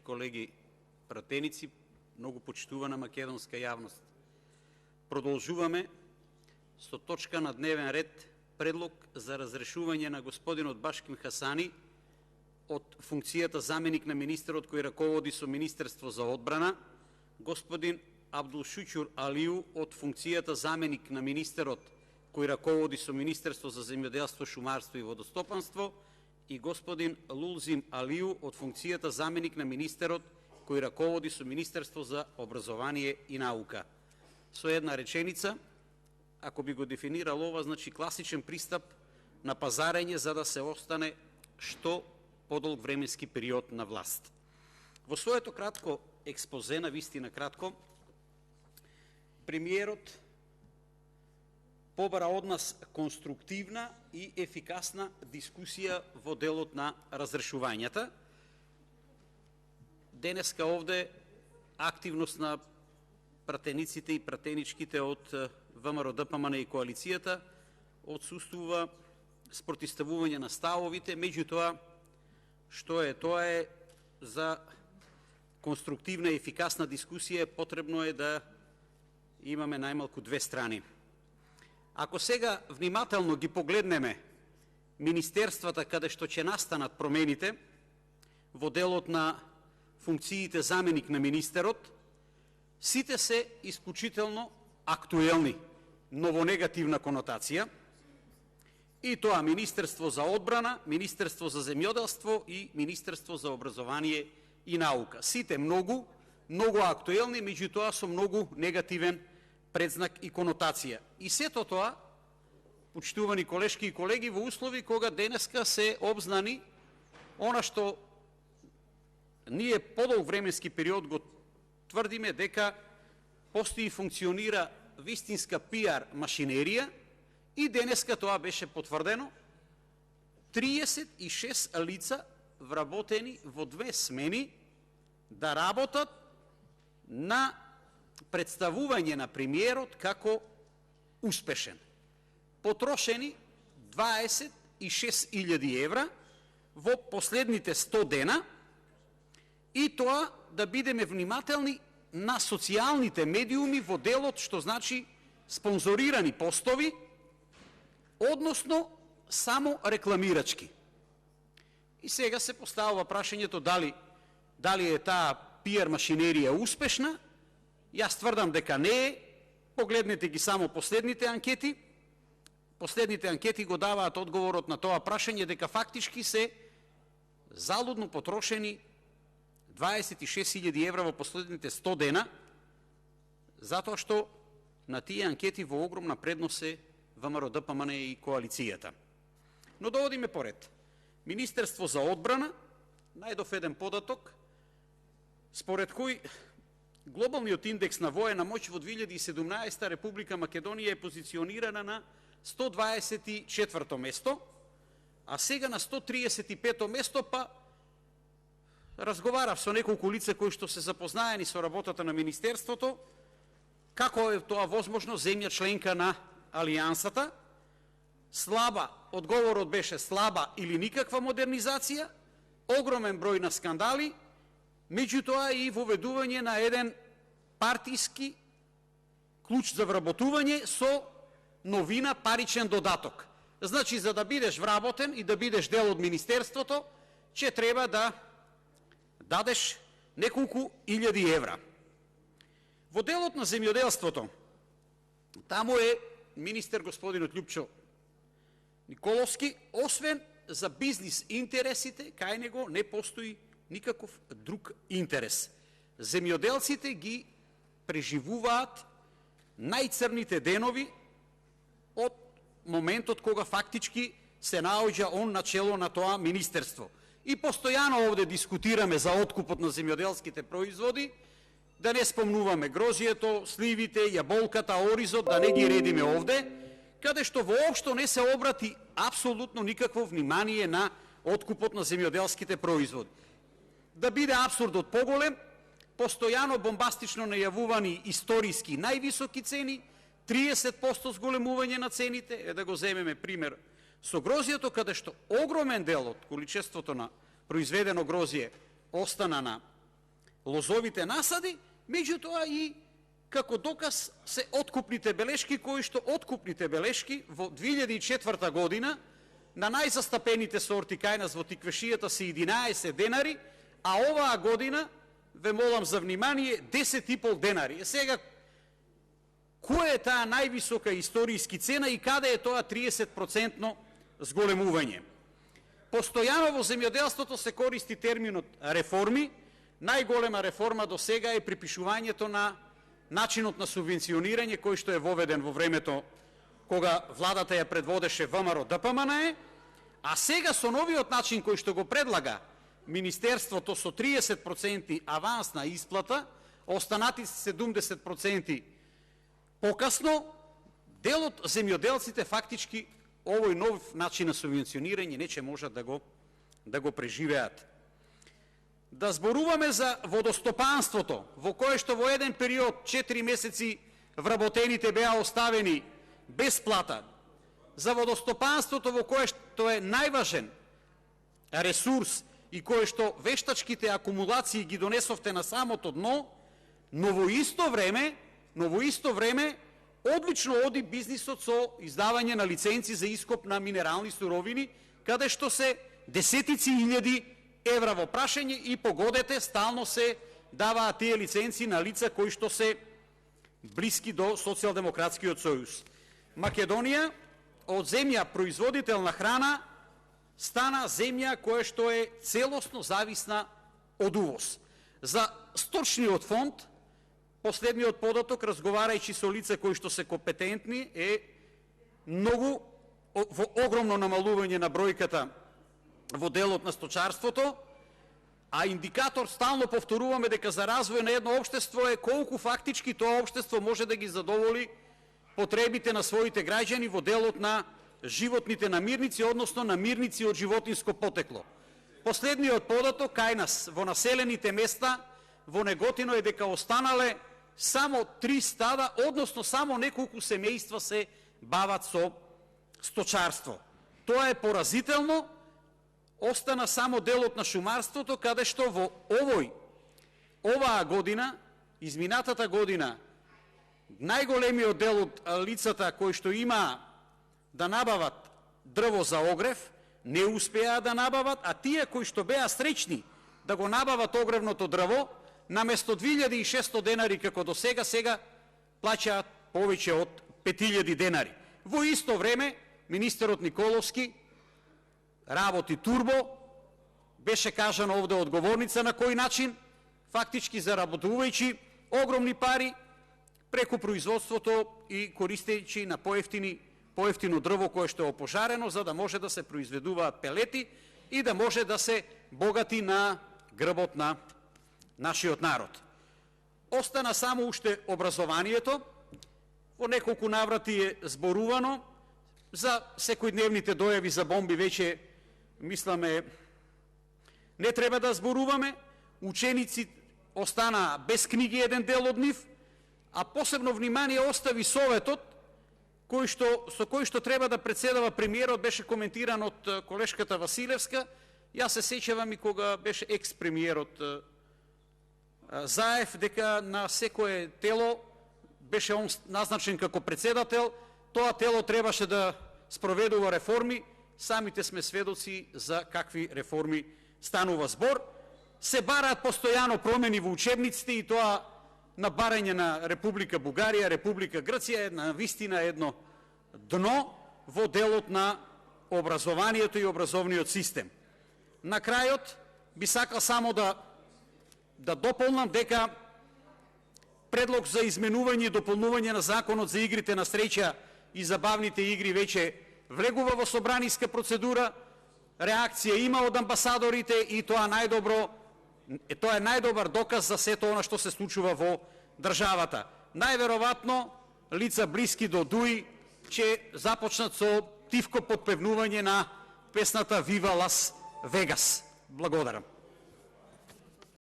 колеги пратеници, многу почитувана македонска јавност. Продолжуваме со точка на дневен ред предлог за разрешување на господинот Башким Хасани од функцијата заменик на министерот кој раководи со Министерство за одбрана, господин Абдулшучур Алију од функцијата заменик на министерот кој раководи со Министерство за земјоделство, шумарство и водостопанство и господин Лулзим Алију од функцијата заменик на министерот кој раководи со Министерство за образование и наука. Со една реченица, ако би го дефинирал ова, значи класичен пристап на пазарење за да се остане што подолг временски период на власт. Во своето кратко експозе, на вистина кратко, премиерот побара од нас конструктивна и ефикасна дискусија во делот на разрешувањата. Денеска овде активност на пратениците и пратеничките од ВМРО ДПМН и коалицијата отсуствува спротивставување на ставовите, меѓутоа што е тоа е за конструктивна и ефикасна дискусија потребно е да имаме најмалку две страни. Ако сега внимателно ги погледнеме министерствата каде што ќе настанат промените во делот на функциите заменик на министерот, сите се исклучително актуелни, но во негативна конотација, и тоа Министерство за одбрана, Министерство за земјоделство и Министерство за образование и наука. Сите многу актуелни, меѓутоа со многу негативен предзнак и конотација. И сето тоа, почитувани колешки и колеги, во услови кога денеска се обзнани она што ние подолг временски период го тврдиме дека постои и функционира вистинска пиар машинерија, и денеска тоа беше потврдено. 36 лица вработени во две смени да работат на представување на премиерот како успешен. Потрошени 26.000 евра во последните 100 дена, и тоа да бидеме внимателни на социјалните медиуми во делот што значи спонзорирани постови, односно само рекламирачки. И сега се поставува прашањето дали е таа пиар машинерија успешна. Јас тврдам дека не е. Погледнете ги само последните анкети. Последните анкети го даваат одговорот на тоа прашање, дека фактички се залудно потрошени 26.000 евра во последните 100 дена, затоа што на тие анкети во огромна предност е ВМРО ДПМН и коалицијата. Но да одиме поред. Министерство за одбрана, најдов еден податок, според кој глобалниот индекс на воена моќ во 2017 Република Македонија е позиционирана на 124 место, а сега на 135 место, па разговарав со неколку лица кои што се запознаени со работата на Министерството, како е тоа возможно, земја членка на Алијансата, слаба, одговорот беше слаба или никаква модернизација, огромен број на скандали, меѓутоа и воведување на еден партиски клуч за вработување со новина паричен додаток. Значи, за да бидеш вработен и да бидеш дел од Министерството, ќе треба да дадеш неколку илјади евра. Во делот на земјоделството, таму е министер господинот Љупчо Николовски, освен за бизнис интересите, кај него не постои никаков друг интерес. Земјоделците ги преживуваат најцрните денови од моментот кога фактички се наоѓа он на чело на тоа министерство. И постојано овде дискутираме за откупот на земјоделските производи, да не спомнуваме грозието, сливите, јаболката, оризот, да не ги редиме овде, каде што воопшто не се обрати апсолутно никакво внимание на откупот на земјоделските производи. Да биде апсурдот поголем, постојано бомбастично најавувани историски највисоки цени, 30% зголемување на цените, да го земеме пример со грозието, каде што огромен дел од количеството на произведено грозие остана на лозовите насади, меѓутоа и како доказ се откупните белешки, кои што откупните белешки во 2004 година на најзастапените сорти кај нас во тиквешијата се 11 денари, а оваа година, ве молам за внимание, 10,5 денари. Сега, која е таа највисока историјски цена и каде е тоа 30% зголемување? Постојано во земјоделството се користи терминот реформи. Најголема реформа до сега е припишувањето на начинот на субвенционирање кој што е воведен во времето кога владата ја предводеше ВМРО ДПМНЕ, а сега со новиот начин кој што го предлага Министерството со 30% авансна исплата, останати 70% покасно, делот земјоделците фактички овој нов начин на субвенционирање нече можат да го преживеат. Да зборуваме за водостопанството, во кое што во еден период 4 месеци вработените беа оставени без плата, за водостопанството во кое што е најважен ресурс и кое што вештачките акумулации ги донесовте на самото дно, но во исто време одлично оди бизнисот со издавање на лиценци за ископ на минерални суровини, каде што се десетици илјади евра во прашање и погодете стално се даваат тие лиценци на лица кои што се блиски до Социјалдемократскиот сојуз. Македонија од земја производител на храна стана земја која што е целосно зависна од увоз. За сточниот фонд, последниот податок, разговарајќи со лица кои што се компетентни, е многу во огромно намалување на бројката во делот на сточарството, а индикатор стално повторуваме дека за развој на едно општество е колку фактички тоа општество може да ги задоволи потребите на своите граѓани во делот на животните намирници, односно намирници од животинско потекло. Последниот податок кај нас во населените места во Неготино е дека останале само 3 стада, односно само неколку семејства се бават со сточарство. Тоа е поразително. Остана само делот на шумарството, каде што во оваа година, изминатата година, најголемиот дел од лицата кои што има да набават дрво за огрев, не успеа да набават, а тие кои што беа среќни да го набават огревното дрво, наместо 2600 денари како до сега, сега плаќаат повеќе од 5000 денари. Во исто време, министерот Николовски работи турбо, беше кажано овде од говорница на кој начин, фактички заработувајќи огромни пари преку производството и користејќи на поевтино дрво кое што е опожарено, за да може да се произведуваат пелети и да може да се богати на грбот на нашиот народ. Остана само уште образованието. Во неколку наврати е зборувано за секојдневните дојави за бомби, веќе мисламе не треба да зборуваме. Ученици остана без книги еден дел од нив, а посебно внимание остави Советот, со кој што треба да председава премиерот, беше коментиран од колешката Василевска. Јас се сеќавам и кога беше екс-премиерот Заев, дека на секое тело беше он назначен како председател, тоа тело требаше да спроведува реформи. Самите сме сведоци за какви реформи станува збор. Се бараат постојано промени во учебниците и тоа на барање на Република Бугарија, Република Грција, на вистина едно дно во делот на образованието и образовниот систем. На крајот би сакал само да дополнам дека предлог за изменување и дополнување на Законот за игрите на среќа и забавните игри веќе влегува во собраниска процедура. Реакција има од амбасадорите и тоа е најдобар доказ за сето она што се случува во државата. Најверојатно лица блиски до Дуи ќе започнат со тивко подпевнување на песната Viva Las Vegas. Благодарам.